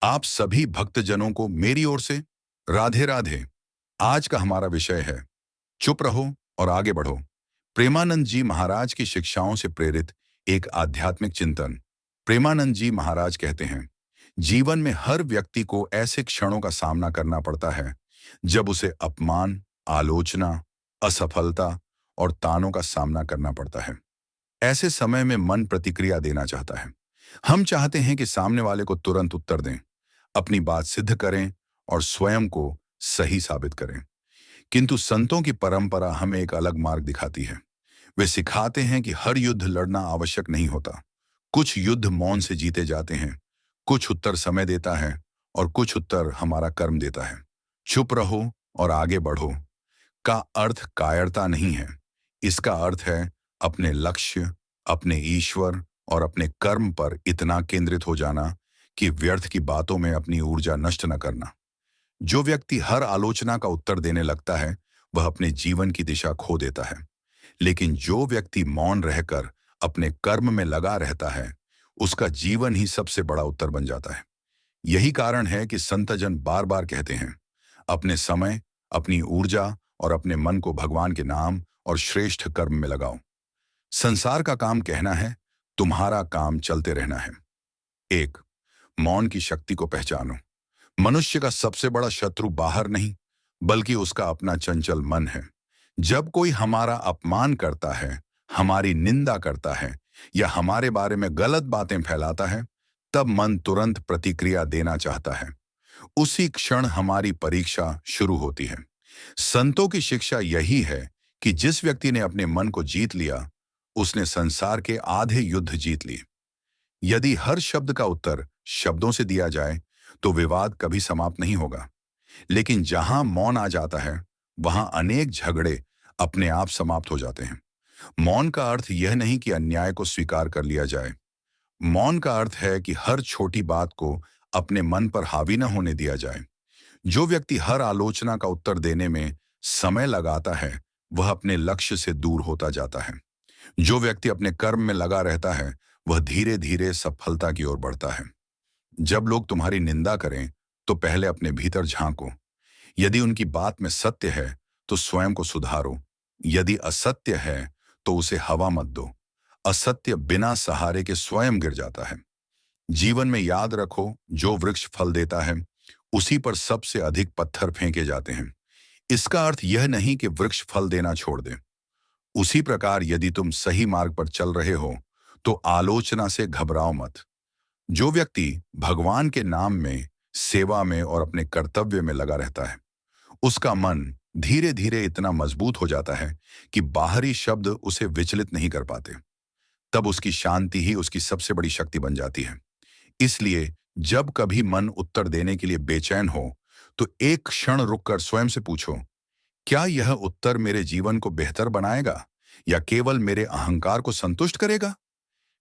आप सभी भक्तजनों को मेरी ओर से राधे राधे। आज का हमारा विषय है चुप रहो और आगे बढ़ो। प्रेमानंद जी महाराज की शिक्षाओं से प्रेरित एक आध्यात्मिक चिंतन। प्रेमानंद जी महाराज कहते हैं, जीवन में हर व्यक्ति को ऐसे क्षणों का सामना करना पड़ता है जब उसे अपमान, आलोचना, असफलता और तानों का सामना करना पड़ता है। ऐसे समय में मन प्रतिक्रिया देना चाहता है। हम चाहते हैं कि सामने वाले को तुरंत उत्तर दें, अपनी बात सिद्ध करें और स्वयं को सही साबित करें। किंतु संतों की परंपरा हमें एक अलग मार्ग दिखाती है। वे सिखाते हैं कि हर युद्ध लड़ना आवश्यक नहीं होता। कुछ युद्ध मौन से जीते जाते हैं, कुछ उत्तर समय देता है और कुछ उत्तर हमारा कर्म देता है। चुप रहो और आगे बढ़ो का अर्थ कायरता नहीं है। इसका अर्थ है अपने लक्ष्य, अपने ईश्वर और अपने कर्म पर इतना केंद्रित हो जाना कि व्यर्थ की बातों में अपनी ऊर्जा नष्ट न करना। जो व्यक्ति हर आलोचना का उत्तर देने लगता है, वह अपने जीवन की दिशा खो देता है। लेकिन जो व्यक्ति मौन रहकर अपने कर्म में लगा रहता है, उसका जीवन ही सबसे बड़ा उत्तर बन जाता है। यही कारण है कि संतजन बार बार कहते हैं, अपने समय, अपनी ऊर्जा और अपने मन को भगवान के नाम और श्रेष्ठ कर्म में लगाओ। संसार का काम कहना है, तुम्हारा काम चलते रहना है। एक, मौन की शक्ति को पहचानो। मनुष्य का सबसे बड़ा शत्रु बाहर नहीं, बल्कि उसका अपना चंचल मन है। जब कोई हमारा अपमान करता है, हमारी निंदा करता है या हमारे बारे में गलत बातें फैलाता है, तब मन तुरंत प्रतिक्रिया देना चाहता है। उसी क्षण हमारी परीक्षा शुरू होती है। संतों की शिक्षा यही है कि जिस व्यक्ति ने अपने मन को जीत लिया, उसने संसार के आधे युद्ध जीत लिए। यदि हर शब्द का उत्तर शब्दों से दिया जाए, तो विवाद कभी समाप्त नहीं होगा। लेकिन जहां मौन आ जाता है, वहां अनेक झगड़े अपने आप समाप्त हो जाते हैं। मौन का अर्थ यह नहीं कि अन्याय को स्वीकार कर लिया जाए। मौन का अर्थ है कि हर छोटी बात को अपने मन पर हावी न होने दिया जाए। जो व्यक्ति हर आलोचना का उत्तर देने में समय लगाता है, वह अपने लक्ष्य से दूर होता जाता है। जो व्यक्ति अपने कर्म में लगा रहता है, वह धीरे धीरे सफलता की ओर बढ़ता है। जब लोग तुम्हारी निंदा करें, तो पहले अपने भीतर झांको। यदि उनकी बात में सत्य है, तो स्वयं को सुधारो। यदि असत्य है, तो उसे हवा मत दो। असत्य बिना सहारे के स्वयं गिर जाता है। जीवन में याद रखो, जो वृक्ष फल देता है, उसी पर सबसे अधिक पत्थर फेंके जाते हैं। इसका अर्थ यह नहीं कि वृक्ष फल देना छोड़ दे। उसी प्रकार यदि तुम सही मार्ग पर चल रहे हो, तो आलोचना से घबराओ मत। जो व्यक्ति भगवान के नाम में, सेवा में और अपने कर्तव्य में लगा रहता है, उसका मन धीरे धीरे इतना मजबूत हो जाता है कि बाहरी शब्द उसे विचलित नहीं कर पाते। तब उसकी शांति ही उसकी सबसे बड़ी शक्ति बन जाती है। इसलिए जब कभी मन उत्तर देने के लिए बेचैन हो, तो एक क्षण रुककर स्वयं से पूछो, क्या यह उत्तर मेरे जीवन को बेहतर बनाएगा या केवल मेरे अहंकार को संतुष्ट करेगा?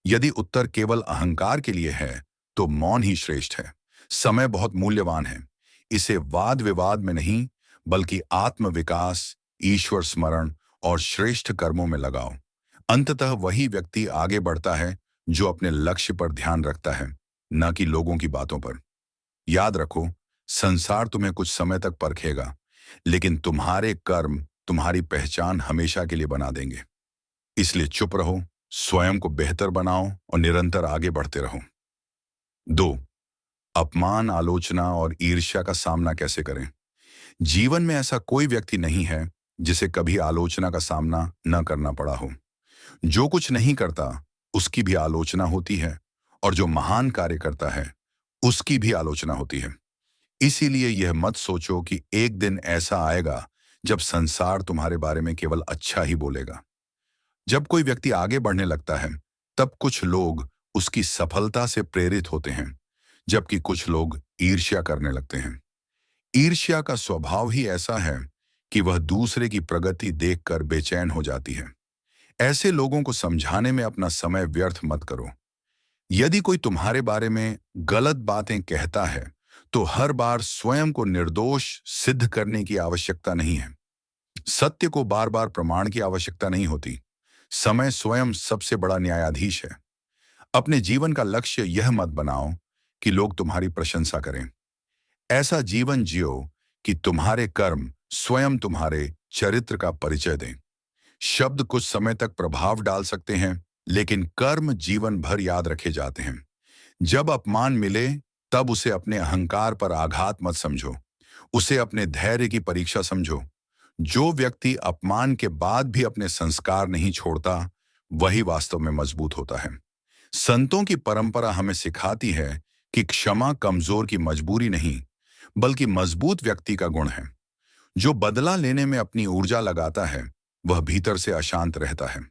यदि उत्तर केवल अहंकार के लिए है, तो मौन ही श्रेष्ठ है। समय बहुत मूल्यवान है। इसे वाद विवाद में नहीं, बल्कि आत्म विकास, ईश्वर स्मरण और श्रेष्ठ कर्मों में लगाओ। अंततः वही व्यक्ति आगे बढ़ता है जो अपने लक्ष्य पर ध्यान रखता है, न कि लोगों की बातों पर। याद रखो, संसार तुम्हें कुछ समय तक परखेगा, लेकिन तुम्हारे कर्म तुम्हारी पहचान हमेशा के लिए बना देंगे। इसलिए चुप रहो, स्वयं को बेहतर बनाओ और निरंतर आगे बढ़ते रहो। 2, अपमान, आलोचना और ईर्ष्या का सामना कैसे करें? जीवन में ऐसा कोई व्यक्ति नहीं है जिसे कभी आलोचना का सामना न करना पड़ा हो। जो कुछ नहीं करता, उसकी भी आलोचना होती है, और जो महान कार्य करता है, उसकी भी आलोचना होती है। इसीलिए यह मत सोचो कि एक दिन ऐसा आएगा जब संसार तुम्हारे बारे में केवल अच्छा ही बोलेगा। जब कोई व्यक्ति आगे बढ़ने लगता है, तब कुछ लोग उसकी सफलता से प्रेरित होते हैं, जबकि कुछ लोग ईर्ष्या करने लगते हैं। ईर्ष्या का स्वभाव ही ऐसा है कि वह दूसरे की प्रगति देखकर बेचैन हो जाती है। ऐसे लोगों को समझाने में अपना समय व्यर्थ मत करो। यदि कोई तुम्हारे बारे में गलत बातें कहता है, तो हर बार स्वयं को निर्दोष सिद्ध करने की आवश्यकता नहीं है। सत्य को बार बार प्रमाण की आवश्यकता नहीं होती। समय स्वयं सबसे बड़ा न्यायाधीश है। अपने जीवन का लक्ष्य यह मत बनाओ कि लोग तुम्हारी प्रशंसा करें। ऐसा जीवन जियो कि तुम्हारे कर्म स्वयं तुम्हारे चरित्र का परिचय दें। शब्द कुछ समय तक प्रभाव डाल सकते हैं, लेकिन कर्म जीवन भर याद रखे जाते हैं। जब अपमान मिले, तब उसे अपने अहंकार पर आघात मत समझो, उसे अपने धैर्य की परीक्षा समझो। जो व्यक्ति अपमान के बाद भी अपने संस्कार नहीं छोड़ता, वही वास्तव में मजबूत होता है। संतों की परंपरा हमें सिखाती है कि क्षमा कमजोर की मजबूरी नहीं, बल्कि मजबूत व्यक्ति का गुण है। जो बदला लेने में अपनी ऊर्जा लगाता है, वह भीतर से अशांत रहता है।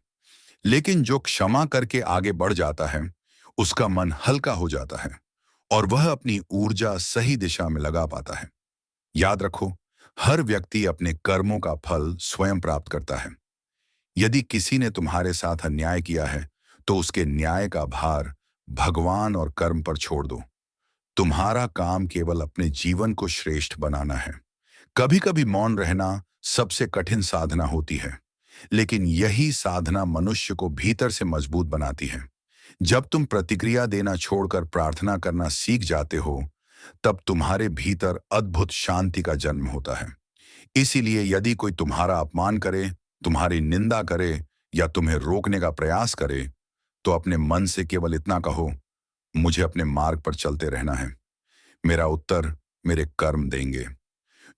लेकिन जो क्षमा करके आगे बढ़ जाता है, उसका मन हल्का हो जाता है और वह अपनी ऊर्जा सही दिशा में लगा पाता है। याद रखो, हर व्यक्ति अपने कर्मों का फल स्वयं प्राप्त करता है। यदि किसी ने तुम्हारे साथ अन्याय किया है, तो उसके न्याय का भार भगवान और कर्म पर छोड़ दो। तुम्हारा काम केवल अपने जीवन को श्रेष्ठ बनाना है। कभी कभी मौन रहना सबसे कठिन साधना होती है, लेकिन यही साधना मनुष्य को भीतर से मजबूत बनाती है। जब तुम प्रतिक्रिया देना छोड़कर प्रार्थना करना सीख जाते हो, तब तुम्हारे भीतर अद्भुत शांति का जन्म होता है। इसीलिए यदि कोई तुम्हारा अपमान करे, तुम्हारी निंदा करे या तुम्हें रोकने का प्रयास करे, तो अपने मन से केवल इतना कहो, मुझे अपने मार्ग पर चलते रहना है। मेरा उत्तर मेरे कर्म देंगे।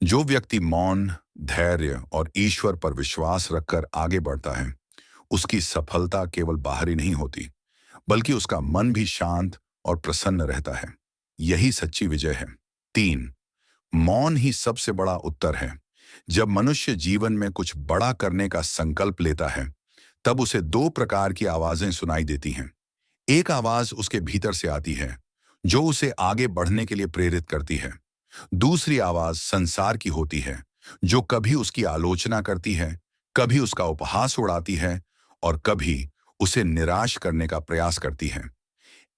जो व्यक्ति मौन, धैर्य और ईश्वर पर विश्वास रखकर आगे बढ़ता है, उसकी सफलता केवल बाहरी नहीं होती, बल्कि उसका मन भी शांत और प्रसन्न रहता है। यही सच्ची विजय है। 3, मौन ही सबसे बड़ा उत्तर है। जब मनुष्य जीवन में कुछ बड़ा करने का संकल्प लेता है, तब उसे दो प्रकार की आवाजें सुनाई देती हैं। एक आवाज उसके भीतर से आती है, जो उसे आगे बढ़ने के लिए प्रेरित करती है। दूसरी आवाज संसार की होती है, जो कभी उसकी आलोचना करती है, कभी उसका उपहास उड़ाती है और कभी उसे निराश करने का प्रयास करती है।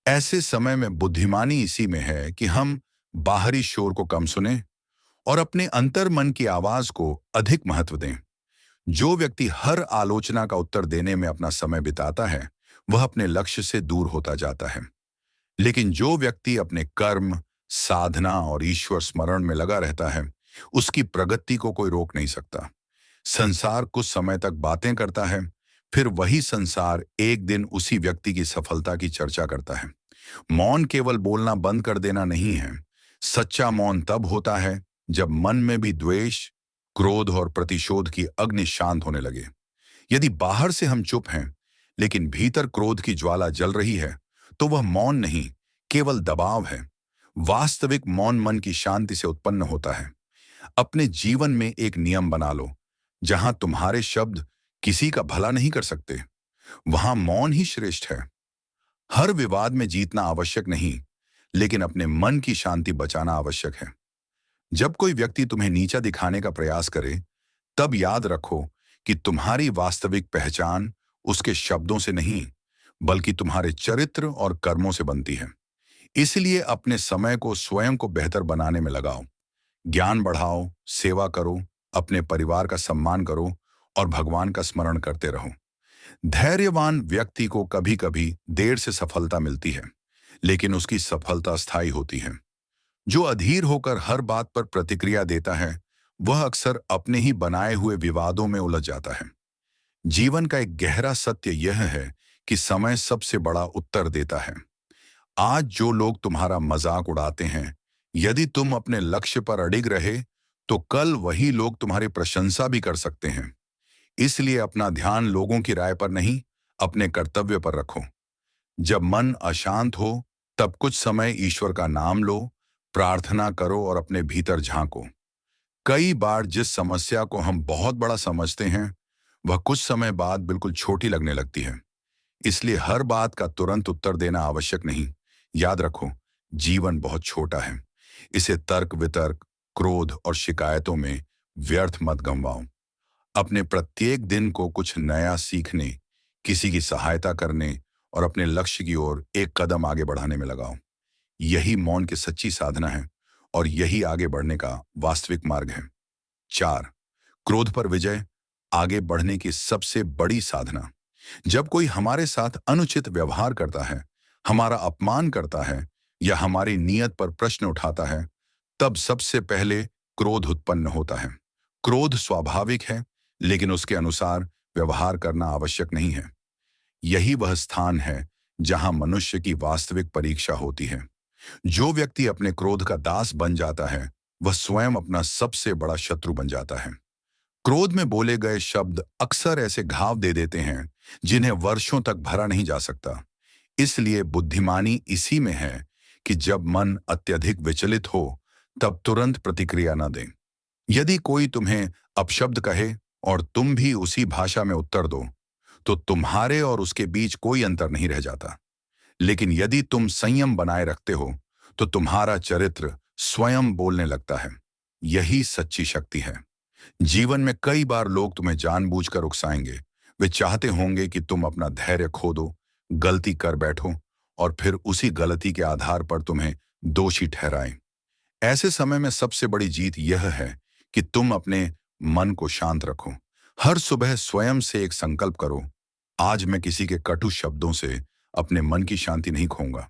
ऐसे समय में बुद्धिमानी इसी में है कि हम बाहरी शोर को कम सुने और अपने अंतर मन की आवाज को अधिक महत्व दें। जो व्यक्ति हर आलोचना का उत्तर देने में अपना समय बिताता है, वह अपने लक्ष्य से दूर होता जाता है। लेकिन जो व्यक्ति अपने कर्म, साधना और ईश्वर स्मरण में लगा रहता है, उसकी प्रगति को कोई रोक नहीं सकता। संसार कुछ समय तक बातें करता है, फिर वही संसार एक दिन उसी व्यक्ति की सफलता की चर्चा करता है। मौन केवल बोलना बंद कर देना नहीं है। सच्चा मौन तब होता है जब मन में भी द्वेष, क्रोध और प्रतिशोध की अग्नि शांत होने लगे। यदि बाहर से हम चुप हैं, लेकिन भीतर क्रोध की ज्वाला जल रही है, तो वह मौन नहीं, केवल दबाव है। वास्तविक मौन मन की शांति से उत्पन्न होता है। अपने जीवन में एक नियम बना लो, जहां तुम्हारे शब्द किसी का भला नहीं कर सकते, वहां मौन ही श्रेष्ठ है। हर विवाद में जीतना आवश्यक नहीं, लेकिन अपने मन की शांति बचाना आवश्यक है। जब कोई व्यक्ति तुम्हें नीचा दिखाने का प्रयास करे, तब याद रखो कि तुम्हारी वास्तविक पहचान उसके शब्दों से नहीं, बल्कि तुम्हारे चरित्र और कर्मों से बनती है। इसलिए अपने समय को स्वयं को बेहतर बनाने में लगाओ। ज्ञान बढ़ाओ, सेवा करो, अपने परिवार का सम्मान करो और भगवान का स्मरण करते रहो। धैर्यवान व्यक्ति को कभी कभी देर से सफलता मिलती है, लेकिन उसकी सफलता स्थायी होती है। जो अधीर होकर हर बात पर प्रतिक्रिया देता है, वह अक्सर अपने ही बनाए हुए विवादों में उलझ जाता है। जीवन का एक गहरा सत्य यह है कि समय सबसे बड़ा उत्तर देता है। आज जो लोग तुम्हारा मजाक उड़ाते हैं, यदि तुम अपने लक्ष्य पर अडिग रहे, तो कल वही लोग तुम्हारी प्रशंसा भी कर सकते हैं। इसलिए अपना ध्यान लोगों की राय पर नहीं, अपने कर्तव्य पर रखो। जब मन अशांत हो, तब कुछ समय ईश्वर का नाम लो, प्रार्थना करो और अपने भीतर झांको। कई बार जिस समस्या को हम बहुत बड़ा समझते हैं, वह कुछ समय बाद बिल्कुल छोटी लगने लगती है। इसलिए हर बात का तुरंत उत्तर देना आवश्यक नहीं। याद रखो, जीवन बहुत छोटा है। इसे तर्क वितर्क, क्रोध और शिकायतों में व्यर्थ मत गंवाओ। अपने प्रत्येक दिन को कुछ नया सीखने, किसी की सहायता करने और अपने लक्ष्य की ओर एक कदम आगे बढ़ाने में लगाओ। यही मौन की सच्ची साधना है और यही आगे बढ़ने का वास्तविक मार्ग है। 4, क्रोध पर विजय आगे बढ़ने की सबसे बड़ी साधना। जब कोई हमारे साथ अनुचित व्यवहार करता है, हमारा अपमान करता है या हमारी नीयत पर प्रश्न उठाता है, तब सबसे पहले क्रोध उत्पन्न होता है। क्रोध स्वाभाविक है, लेकिन उसके अनुसार व्यवहार करना आवश्यक नहीं है। यही वह स्थान है जहां मनुष्य की वास्तविक परीक्षा होती है। जो व्यक्ति अपने क्रोध का दास बन जाता है, वह स्वयं अपना सबसे बड़ा शत्रु बन जाता है। क्रोध में बोले गए शब्द अक्सर ऐसे घाव दे देते हैं जिन्हें वर्षों तक भरा नहीं जा सकता। इसलिए बुद्धिमानी इसी में है कि जब मन अत्यधिक विचलित हो, तब तुरंत प्रतिक्रिया न दें। यदि कोई तुम्हें अपशब्द कहे और तुम भी उसी भाषा में उत्तर दो, तो तुम्हारे और उसके बीच कोई अंतर नहीं रह जाता। लेकिन यदि तुम संयम बनाए रखते हो, तो तुम्हारा चरित्र स्वयं बोलने लगता है। यही सच्ची शक्ति है। जीवन में कई बार लोग तुम्हें जानबूझकर उकसाएंगे। वे चाहते होंगे कि तुम अपना धैर्य खो दो, गलती कर बैठो और फिर उसी गलती के आधार पर तुम्हें दोषी ठहराएं। ऐसे समय में सबसे बड़ी जीत यह है कि तुम अपने मन को शांत रखो। हर सुबह स्वयं से एक संकल्प करो, आज मैं किसी के कटु शब्दों से अपने मन की शांति नहीं खोऊंगा।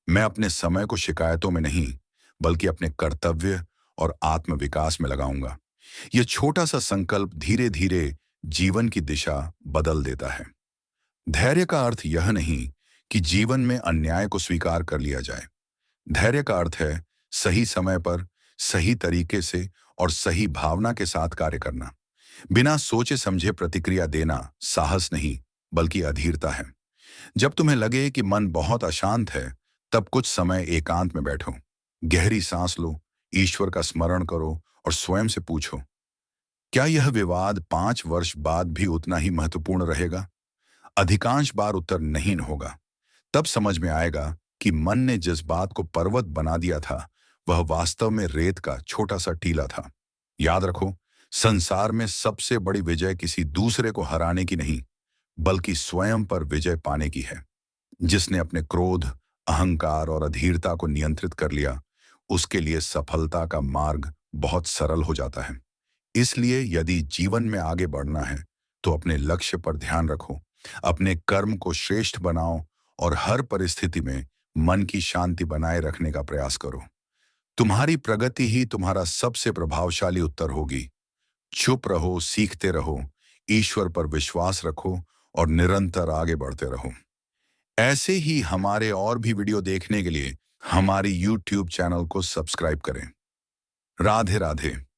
मैं अपने समय को शिकायतों में नहीं, बल्कि अपने कर्तव्य और आत्म विकास में लगाऊंगा। यह छोटा सा संकल्प धीरे धीरे जीवन की दिशा बदल देता है। धैर्य का अर्थ यह नहीं कि जीवन में अन्याय को स्वीकार कर लिया जाए। धैर्य का अर्थ है सही समय पर, सही तरीके से और सही भावना के साथ कार्य करना। बिना सोचे समझे प्रतिक्रिया देना साहस नहीं, बल्कि अधीरता है। जब तुम्हें लगे कि मन बहुत अशांत है, तब कुछ समय एकांत में बैठो, गहरी सांस लो, ईश्वर का स्मरण करो और स्वयं से पूछो, क्या यह विवाद 5 वर्ष बाद भी उतना ही महत्वपूर्ण रहेगा? अधिकांश बार उत्तर नहीं होगा। तब समझ में आएगा कि मन ने जिस बात को पर्वत बना दिया था, वह वास्तव में रेत का छोटा सा टीला था। याद रखो, संसार में सबसे बड़ी विजय किसी दूसरे को हराने की नहीं, बल्कि स्वयं पर विजय पाने की है। जिसने अपने क्रोध, अहंकार और अधीरता को नियंत्रित कर लिया, उसके लिए सफलता का मार्ग बहुत सरल हो जाता है। इसलिए यदि जीवन में आगे बढ़ना है, तो अपने लक्ष्य पर ध्यान रखो, अपने कर्म को श्रेष्ठ बनाओ और हर परिस्थिति में मन की शांति बनाए रखने का प्रयास करो। तुम्हारी प्रगति ही तुम्हारा सबसे प्रभावशाली उत्तर होगी। चुप रहो, सीखते रहो, ईश्वर पर विश्वास रखो और निरंतर आगे बढ़ते रहो। ऐसे ही हमारे और भी वीडियो देखने के लिए हमारी YouTube चैनल को सब्सक्राइब करें। राधे राधे।